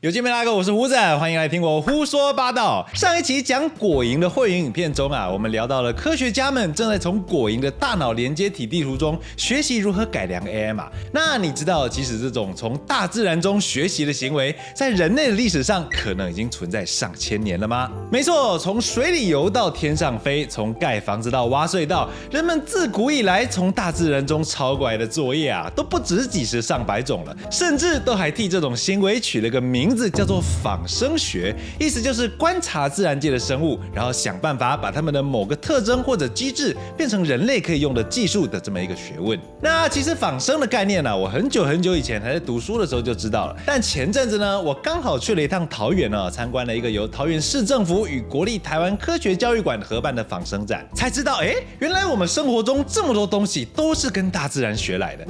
有見沒拉哥，我是胡子，歡迎來聽我胡說八道。上一期講果蠅的會員影片中啊，我們聊到了科學家們正在從果蠅的大腦連接體地圖中學習如何改良 AI 嘛。那你知道，即使這種從大自然中學習的行為，在人類的歷史上可能已經存在上千年了嗎？沒錯，從水裡游到天上飛，從蓋房子到挖隧道，人們自古以來從大自然中抄過來的作業啊，都不止幾十上百種了，甚至都還替這種行為取了個名字，叫做仿生學，意思就是觀察自然界的生物，然後想辦法把它們的某個特徵或者機制變成人類可以用的技術的這麼一個學問。那其實仿生的概念呢，我很久以前還在讀書的時候就知道了，但前陣子呢，我剛好去了一趟桃園哦，參觀了一個由桃園市政府與國立台灣科學教育館合辦的仿生展，才知道原來我們生活中這麼多東西都是跟大自然學來的，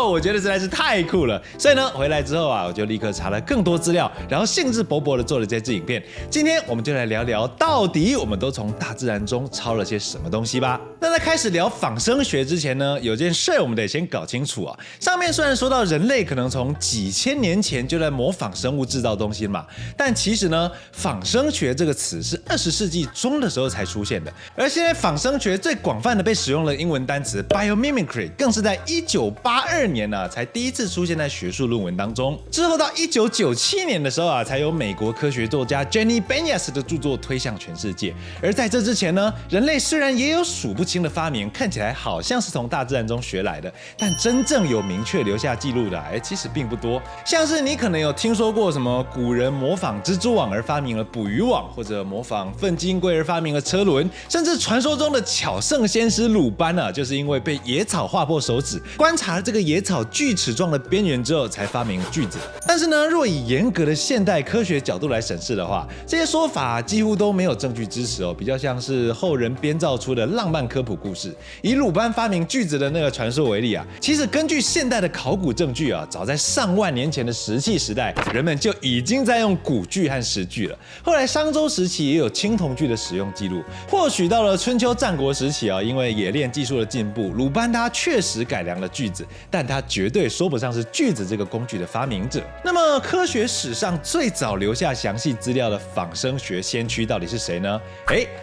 我覺得實在是太酷了。所以呢，回來之後啊，我就立刻查了更多資料，然後興致勃勃的做了這支影片。今天我們就來聊聊，到底我們都從大自然中抄了些什麼東西吧。那在開始聊仿生學之前呢，有件事我們得先搞清楚啊。上面雖然說到人類可能從幾千年前就在模仿生物制造東西嘛，但其實呢，仿生學這個詞是20世紀中的時候才出現的。而現在仿生學最廣泛的被使用的英文單詞 biomimicry 更是在1982年啊才第一次出現在學術論文當中。之後到1997年的時候啊，才有美國科學作家 Jenny Banyas 的著作推向全世界。而在這之前呢，人類雖然也有數不清的發明，看起來好像是從大自然中學來的，但真正有明確留下記錄的，其實並不多。像是你可能有聽說過什麼古人模仿蜘蛛網而發明了捕魚網，或者模仿糞金龜而發明了車輪，甚至傳說中的巧聖先師魯班啊，就是因為被野草劃破手指，觀察了這個野草鋸齒狀的邊緣之後，才發明了鋸子。但是呢，若以嚴格的現代科學角度來審視的話，這些說法幾乎都沒有證據支持哦，比較像是後人編造出的浪漫科普故事。以魯班發明鋸子的那個傳說為例啊，其實根據現代的考古證據啊，早在上萬年前的石器時代，人們就已經在用骨鋸和石鋸了。後來商周時期也有青銅鋸的使用記錄。或許到了春秋戰國時期啊，因為冶煉技術的進步，魯班他確實改良了鋸子，但他絕對說不上是鋸子這個工具的發明者。那麼科學史上最早留下詳細資料的仿生學先驅到底是誰呢？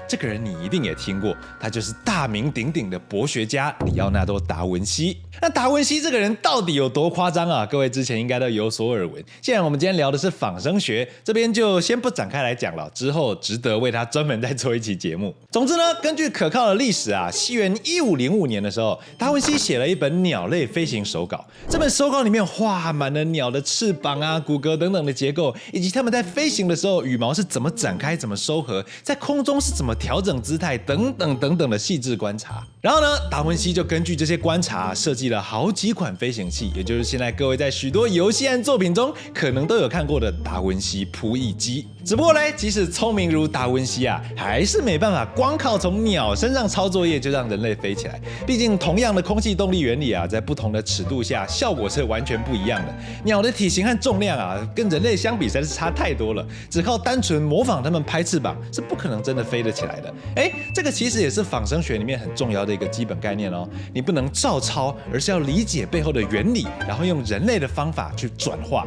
這個人你一定也聽過，他就是大名鼎鼎的博學家李奧納多·達文西。那達文西這個人到底有多誇張啊？各位之前應該都有所耳聞。既然我們今天聊的是仿生學，這邊就先不展開來講了，之後值得為他專門再做一期節目。總之呢，根據可靠的歷史啊，西元1505年的時候，達文西寫了一本鳥類飛行手稿。這本手稿裡面畫滿了鳥的翅膀啊、骨骼等等的結構，以及它們在飛行的時候羽毛是怎麼展開、怎麼收合，在空中是怎麼調整姿態等等的細緻觀察。然後呢，達文西就根據這些觀察設計了好幾款飛行器，也就是現在各位在許多遊戲和作品中可能都有看過的達文西撲翼機。只不過呢，即使聰明如達文西啊，還是沒辦法光靠從鳥身上抄作業就讓人類飛起來。畢竟同樣的空氣動力原理啊，在不同的尺度下效果是完全不一樣的。鳥的體型和重量啊，跟人類相比實在是差太多了，只靠單純模仿它們拍翅膀是不可能真的飛得起來的。這個其實也是仿生學裡面很重要的一個基本概念哦。你不能照抄，而是要理解背後的原理，然後用人類的方法去轉化。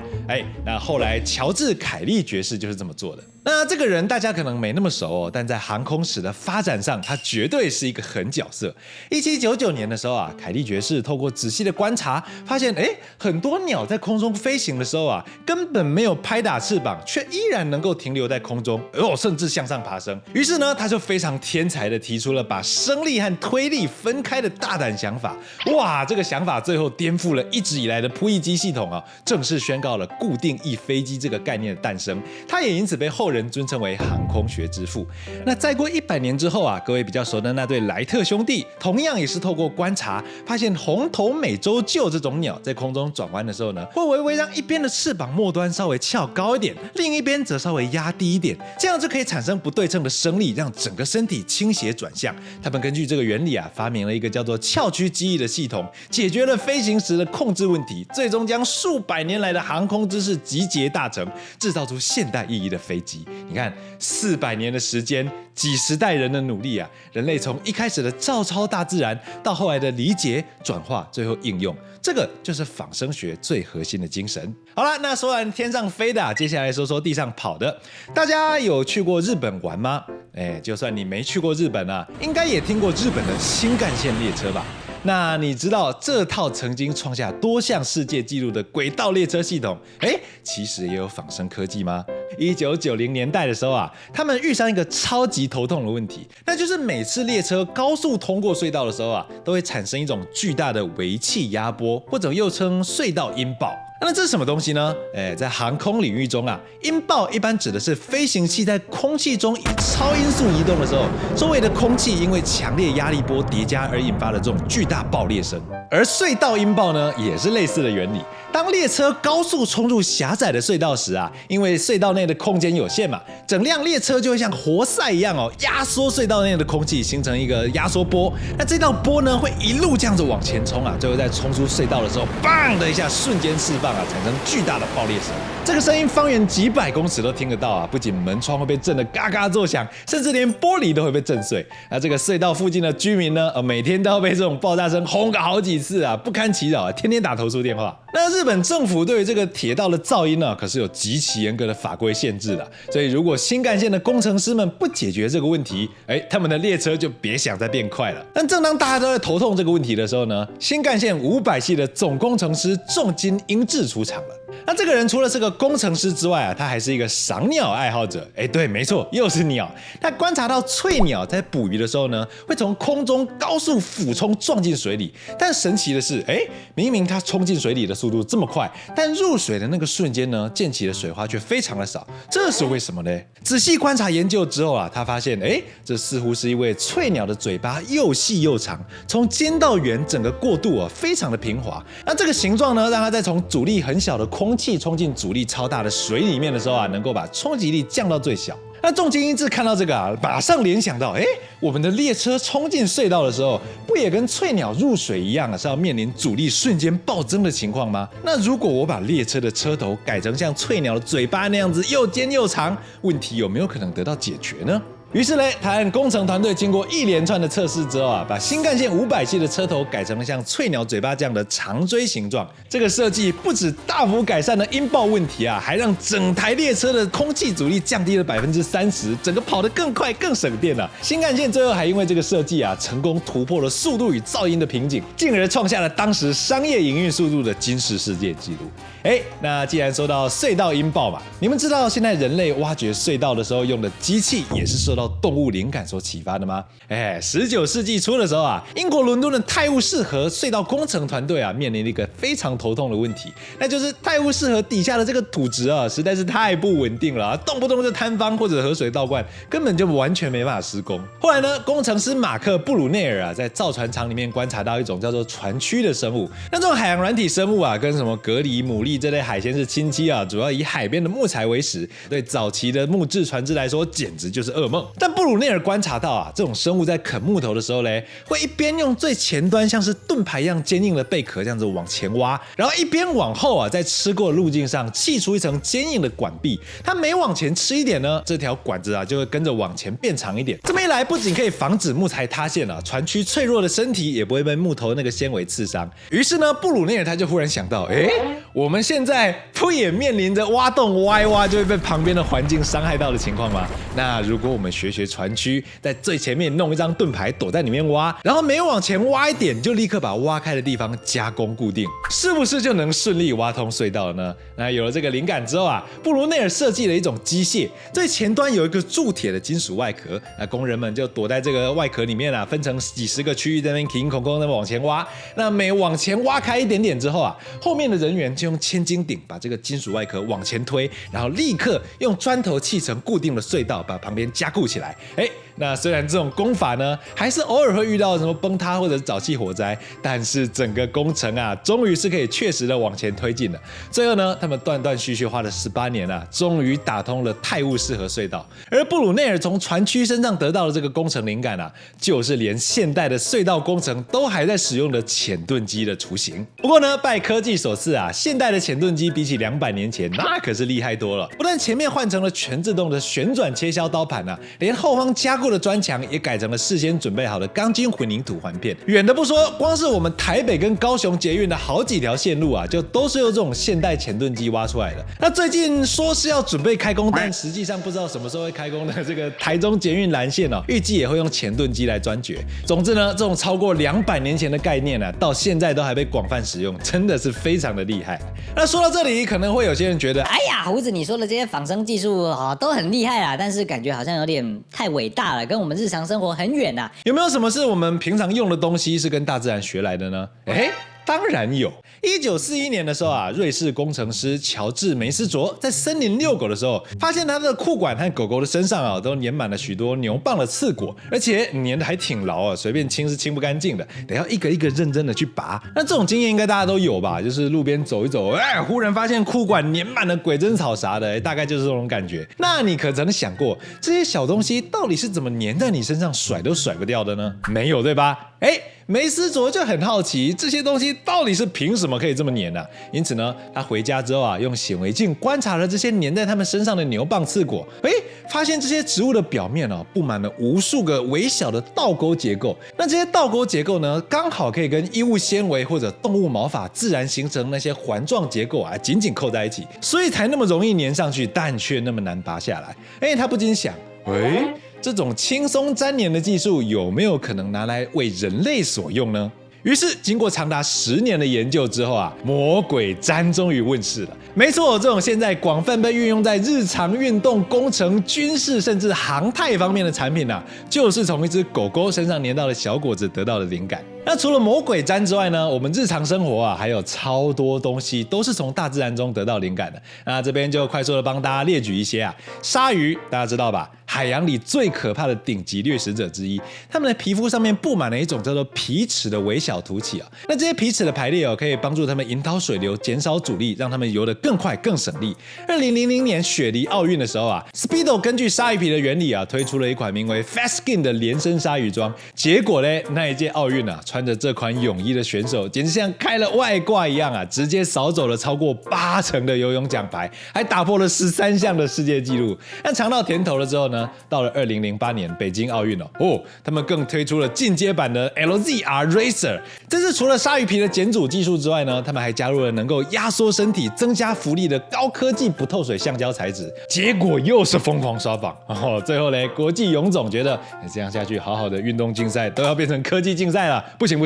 那後來喬治·凱利爵士就是這麼做的。那這個人大家可能沒那麼熟哦，但在航空史的發展上，他絕對是一個狠角色。1799年的時候啊，凱利爵士透過仔細的觀察，發現很多鳥在空中飛行的時候啊，根本沒有拍打翅膀，卻依然能夠停留在空中，甚至向上爬升。於是呢，他就非常天才的提出了把升力和推力分開的大膽想法。哇，這個想法最後顛覆了一直以來的撲翼機系統啊，正式宣告了固定翼飛機這個概念的誕生。他也因此被後人尊稱為航空學之父。那再過100年之後啊，各位比較熟的那對萊特兄弟，同樣也是透過觀察，發現紅頭美洲鷲這種鳥在空中轉彎的時候呢，會微微讓一邊的翅膀末端稍微翹高一點，另一邊則稍微壓低一點，這樣就可以產生不對稱的升力，讓整個身體傾斜轉向。他們根據這個原理啊，發明了一個叫做翹曲機翼的系統，解決了飛行時的控制問題，最終將數百年來的航空知識集結大成，制造出現代意義的飛機。你看，400年的時間，幾十代人的努力啊，人類從一開始的照抄大自然，到後來的理解、轉化，最後應用，這個就是仿生學最核心的精神。好了，那說完天上飛的，接下來說說地上跑的。大家有去過日本玩嗎？就算你沒去過日本啊，應該也聽過日本的新幹線列車吧？那你知道這套曾經創下多項世界紀錄的軌道列車系統，其實也有仿生科技嗎？1990年代的時候啊，他們遇上一個超級頭痛的問題，那就是每次列車高速通過隧道的時候啊，都會產生一種巨大的微氣壓波，或者又稱隧道音爆。那這是什麼東西呢？在航空領域中啊，音爆一般指的是飛行器在空氣中以超音速移動的時候，周圍的空氣因為強烈壓力波疊加而引發的這種巨大爆裂聲。而隧道音爆呢，也是類似的原理。當列車高速衝入狹窄的隧道時啊，因為隧道內的空間有限嘛，整輛列車就會像活塞一樣壓縮隧道內的空氣，形成一個壓縮波。那這道波呢，會一路這樣子往前衝啊，最後在衝出隧道的時候，砰的一下瞬間釋放啊，產生巨大的爆裂聲。這個聲音方圓幾百公尺都聽得到啊，不僅門窗會被震得嘎嘎作響，甚至連玻璃都會被震碎。那這個隧道附近的居民呢，每天都要被這種爆炸聲轟個好幾次啊，不堪其擾啊，天天打投訴電話。那日本政府對於這個鐵道的噪音呢，可是有極其嚴格的法規限制的。所以如果新幹線的工程師們不解決這個問題，他們的列車就別想再變快了。但正當大家都在頭痛這個問題的時候呢，新幹線500系的總工程師重金英治出場了。那這個人除了是個工程師之外啊，他還是一個賞鳥愛好者。對，沒錯，又是鳥。他觀察到翠鳥在捕魚的時候呢，會從空中高速俯衝撞進水裡。但神奇的是，明明它衝進水裡的速度這麼快，但入水的那個瞬間呢，濺起的水花卻非常的少。這是為什麼呢？仔細觀察研究之後啊，他發現，這似乎是因為翠鳥的嘴巴又細又長，從尖到圓整個過渡啊，非常的平滑。那這個形狀呢，讓它在從阻力很小的空氣衝進阻力超大的水裡面的時候啊，能夠把衝擊力降到最小。那重金英治看到這個啊，馬上聯想到，我們的列車衝進隧道的時候，不也跟翠鳥入水一樣啊，是要面臨阻力瞬間暴增的情況嗎？那如果我把列車的車頭改成像翠鳥的嘴巴那樣子又尖又長，問題有沒有可能得到解決呢？於是呢，台灣工程團隊經過一連串的測試之後啊，把新幹線500系的車頭改成了像翠鳥嘴巴這樣的長錐形狀。這個設計不止大幅改善了音爆問題啊，還讓整台列車的空氣阻力降低了30%，整個跑得更快更省電了。新幹線最後還因為這個設計啊，成功突破了速度與噪音的瓶頸，進而創下了當時商業營運速度的金氏世界紀錄。那既然說到隧道音爆嘛，你們知道現在人類挖掘隧道的時候用的機器也是受到動物靈感所啟發的嗎？19世紀初的時候啊，英國倫敦的泰晤士河隧道工程團隊啊，面臨了一個非常頭痛的問題，那就是泰晤士河底下的這個土質啊，實在是太不穩定了，動不動就坍方或者河水倒灌，根本就完全沒辦法施工。後來呢，工程師馬克·布魯內爾啊，在造船廠裡面觀察到一種叫做船蛆的生物。那這種海洋軟體生物啊，跟什麼蛤蜊、牡蠣這類海鮮是親戚啊，主要以海邊的木材為食，對早期的木質船隻來說，簡直就是噩夢。但布魯內爾觀察到啊，這種生物在啃木頭的時候嘞，會一邊用最前端像是盾牌一樣堅硬的貝殼這樣子往前挖，然後一邊往後啊，在吃過的路徑上砌出一層堅硬的管壁。它每往前吃一點呢，這條管子啊就會跟着往前變長一點。這麼一來，不僅可以防止木材塌陷啊，船蛆脆弱的身體也不會被木頭那個纖維刺傷。於是呢，布魯內爾他就忽然想到，我們現在不也面臨着挖洞挖一挖就會被旁邊的環境傷害到的情況嗎？那如果我們學船蛆，在最前面弄一張盾牌躲在裡面挖，然後每往前挖一點，就立刻把挖開的地方加工固定，是不是就能順利挖通隧道了呢？那有了這個靈感之後啊，布魯內爾設計了一種機械，最前端有一個鑄鐵的金屬外殼，那工人們就躲在這個外殼裡面啊，分成幾十個區域，在那邊停空空，那麼往前挖。那每往前挖開一點點之後啊，後面的人員就用千斤頂把這個金屬外殼往前推，然後立刻用磚頭砌成固定的隧道，把旁邊加固起來。那雖然這種工法呢，還是偶爾會遇到什麼崩塌或者沼氣火災，但是整個工程啊，終於是可以確實的往前推進了。最後呢，他們斷斷續續花了18年啊，終於打通了泰晤士河隧道。而布魯內爾從船區身上得到的這個工程靈感啊，就是連現代的隧道工程都還在使用的潛盾機的雛形。不過呢，拜科技所賜啊，現代的潛盾機比起200年前，那可是厲害多了。不但前面換成了全自動的旋轉切削刀盤啊，連後方加固的磚牆也改成了事先準備好的鋼筋混凝土環片。遠的不說，光是我們台北跟高雄捷運的好幾條線路啊，就都是用這種現代潛盾機挖出來的。那最近說是要準備開工，但實際上不知道什麼時候會開工的這個台中捷運藍線哦，預計也會用潛盾機來鑽掘。總之呢，這種超過200年前的概念啊，到現在都還被廣泛使用，真的是非常的厲害。那說到這裡，可能會有些人覺得，哎呀，鬍子，你說的這些仿生技術都很厲害啦，但是感覺好像有點太偉大了，跟我們日常生活很遠啊。有沒有什麼是我們平常用的東西是跟大自然學來的呢？當然有。1941年的時候啊，瑞士工程師喬治梅斯卓在森林遛狗的時候，發現他的褲管和狗狗的身上啊，都粘滿了許多牛蒡的刺果，而且粘的還挺牢啊，隨便清是清不乾淨的，得要一個一個認真的去拔。那這種經驗應該大家都有吧？就是路邊走一走，忽然發現褲管粘滿了鬼針草啥的，大概就是這種感覺。那你可曾想過，這些小東西到底是怎麼粘在你身上，甩都甩不掉的呢？沒有，對吧？梅斯卓就很好奇，這些東西到底是憑什麼可以這麼粘啊？因此呢，他回家之後啊，用顯微鏡觀察了這些粘在他們身上的牛蒡刺果，發現這些植物的表面啊，布滿了無數個微小的倒鈎結構。那這些倒鈎結構呢，剛好可以跟衣物纖維或者動物毛髮自然形成那些環狀結構啊，緊緊扣在一起，所以才那麼容易粘上去，但卻那麼難拔下來。他不禁想，這種輕鬆粘黏的技術有沒有可能拿來為人類所用呢？於是，經過長達10年的研究之後啊，魔鬼粘終於問世了。沒錯，這種現在廣泛被運用在日常運動、工程、軍事甚至航太方面的產品啊，就是從一隻狗狗身上粘到的小果子得到的靈感。那除了魔鬼粘之外呢，我們日常生活啊，還有超多東西都是從大自然中得到靈感的。那這邊就快速的幫大家列舉一些啊，鯊魚大家知道吧？海洋裡最可怕的頂級掠食者之一，它們的皮膚上面布滿了一種叫做皮齒的微小突起啊。那這些皮齒的排列哦，可以幫助它們引導水流，減少阻力，讓它們游得更快、更省力。2000年雪梨奧運的時候啊 ，Speedo 根據鯊魚皮的原理啊，推出了一款名為 Fast Skin 的連身鯊魚裝。結果呢，那一屆奧運啊，穿着這款泳衣的選手，簡直像開了外掛一樣啊，直接掃走了超過80%的游泳獎牌，還打破了13項的世界紀錄。那嘗到甜頭了之後呢，到了2008年北京奧運他們更推出了進階版的 LZR Racer。這次除了鯊魚皮的減阻技術之外呢，他們還加入了能夠壓縮身體、增加浮力的高科技不透水橡膠材質。結果又是瘋狂刷榜最後呢，國際泳總覺得這樣下去，好好的運動競賽都要變成科技競賽了，不行。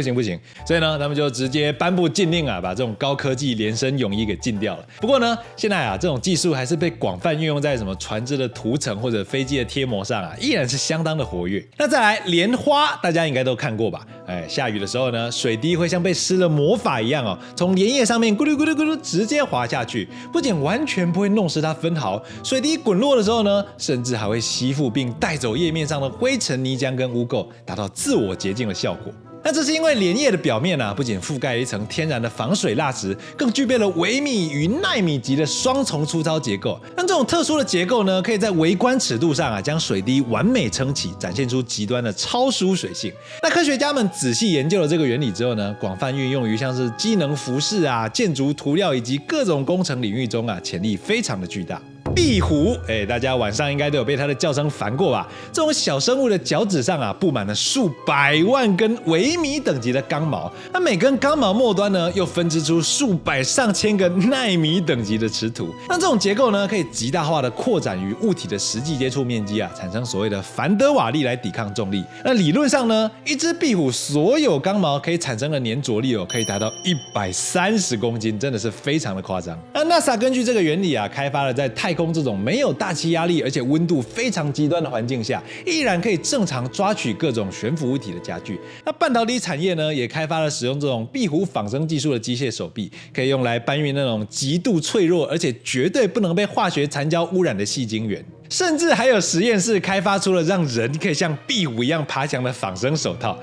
所以呢，他們就直接頒布禁令啊，把這種高科技連身泳衣給禁掉了。不過呢，現在啊，這種技術還是被廣泛運用在什麼船隻的塗層或者飛機的貼膜上啊，依然是相當的活躍。那再來蓮花，大家應該都看過吧？下雨的時候呢，水滴會像被施了魔法一樣哦，從蓮葉上面咕嚕咕嚕咕嚕直接滑下去，不僅完全不會弄濕它分毫，水滴滾落的時候呢，甚至還會吸附並帶走葉面上的灰塵、泥漿跟污垢，達到自我潔淨的效果。那這是因為蓮葉的表面啊，不僅覆蓋了一層天然的防水蠟質，更具備了微米與奈米級的雙重粗糙結構。那這種特殊的結構呢，可以在微觀尺度上啊，將水滴完美撐起，展現出極端的超疏水性。那科學家們仔細研究了這個原理之後呢，廣泛運用於像是機能服飾啊、建築塗料以及各種工程領域中啊，潛力非常的巨大。壁虎，大家晚上應該都有被它的叫聲煩過吧？這種小生物的腳趾上啊，布滿了數百萬根微米等級的剛毛，那每根剛毛末端呢，又分支出數百上千個奈米等級的齒土。那這種結構呢，可以極大化的擴展於物體的實際接觸面積啊，產生所謂的凡德瓦力來抵抗重力。那理論上呢，一隻壁虎所有剛毛可以產生的粘着力可以達到130公斤，真的是非常的誇張。那 NASA 根據這個原理啊，開發了在太空這種沒有大氣壓力而且溫度非常極端的環境下，依然可以正常抓取各種懸浮物體的家具。那半導體產業呢，也開發了使用這種壁虎仿生技術的機械手臂，可以用來搬運那種極度脆弱而且絕對不能被化學殘膠污染的矽晶圓。甚至還有實驗室開發出了讓人可以像壁虎一樣爬牆的仿生手套。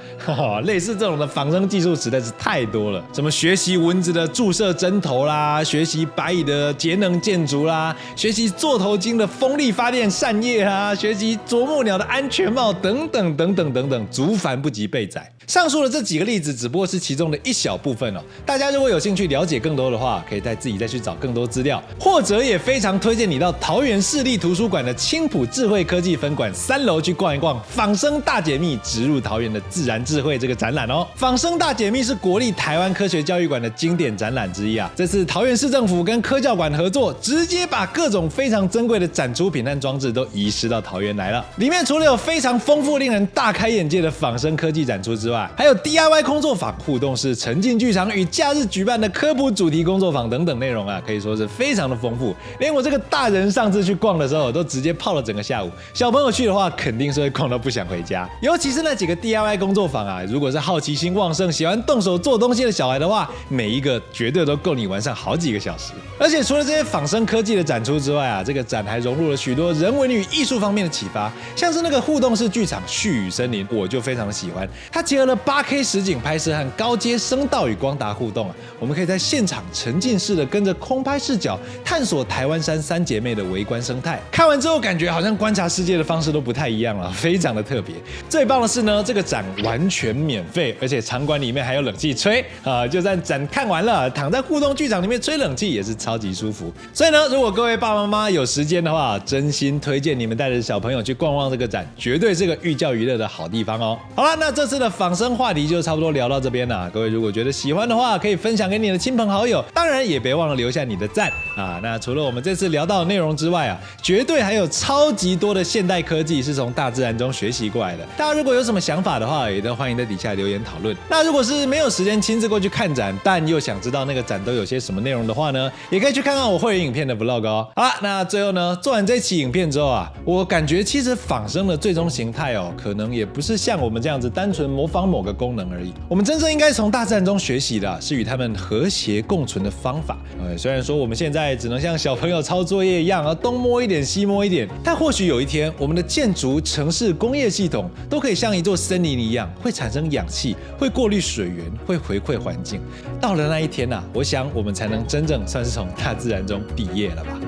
類似這種的仿生技術實在是太多了，什麼學習蚊子的注射針頭啦，學習白蟻的節能建築啦，學習座頭鯨的風力發電扇葉啦，學習啄木鳥的安全帽等等等等等等，族繁不及備載。上述的這幾個例子只不過是其中的一小部分哦。大家如果有興趣了解更多的話，可以自己再去找更多資料，或者也非常推薦你到桃園市立圖書館的青埔智慧科技分館3樓去逛一逛《仿生大解密：植入桃園的自然智慧》這個展覽哦。仿生大解密是國立台灣科學教育館的經典展覽之一啊。這次桃園市政府跟科教館合作，直接把各種非常珍貴的展出品和裝置都移師到桃園來了。裡面除了有非常豐富、令人大開眼界的仿生科技展出之外，還有 DIY 工作坊、互動式沉浸劇場與假日舉辦的科普主題工作坊等等內容啊，可以說是非常的豐富。連我這個大人上次去逛的時候，都直接泡了整個下午。小朋友去的話，肯定是會逛到不想回家。尤其是那幾個 DIY 工作坊啊，如果是好奇心旺盛、喜歡動手做東西的小孩的話，每一個絕對都夠你玩上好幾個小時。而且除了這些仿生科技的展出之外啊，這個展還融入了許多人文與藝術方面的啟發，像是那個互動式劇場《絮語森林》，我就非常的喜歡。它結合了8K 實景拍攝和高階聲道與光達互動啊，我們可以在現場沉浸式的跟着空拍視角探索台灣山3姐妹的微觀生態。看完之後感覺好像觀察世界的方式都不太一樣了，非常的特別。最棒的是呢，這個展完全免費，而且場館裡面還有冷氣吹啊，就算展看完了，躺在互動劇場裡面吹冷氣也是超級舒服。所以呢，如果各位爸爸媽媽有時間的話，真心推薦你們帶着小朋友去逛逛這個展，絕對是個寓教於樂的好地方哦。好了，那這次的仿生話題就差不多聊到這邊了。各位如果覺得喜歡的話，可以分享給你的親朋好友，當然也別忘了留下你的讚啊。那除了我們這次聊到的內容之外啊，絕對還有超級多的現代科技是從大自然中學習過來的。大家如果有什麼想法的話，也都歡迎在底下留言討論。那如果是沒有時間親自過去看展，但又想知道那個展都有些什麼內容的話呢，也可以去看看我會員影片的 vlog 哦。好了，那最後呢，做完這期影片之後啊，我感覺其實仿生的最終形態哦，可能也不是像我們這樣子單純模仿某個功能而已。我們真正應該從大自然中學習的是與他們和諧共存的方法。雖然說我們現在只能像小朋友抄作業一樣，東摸一點西摸一點，但或許有一天，我們的建築、城市、工業系統都可以像一座森林一樣，會產生氧氣，會過濾水源，會回饋環境。到了那一天啊，我想我們才能真正算是從大自然中畢業了吧。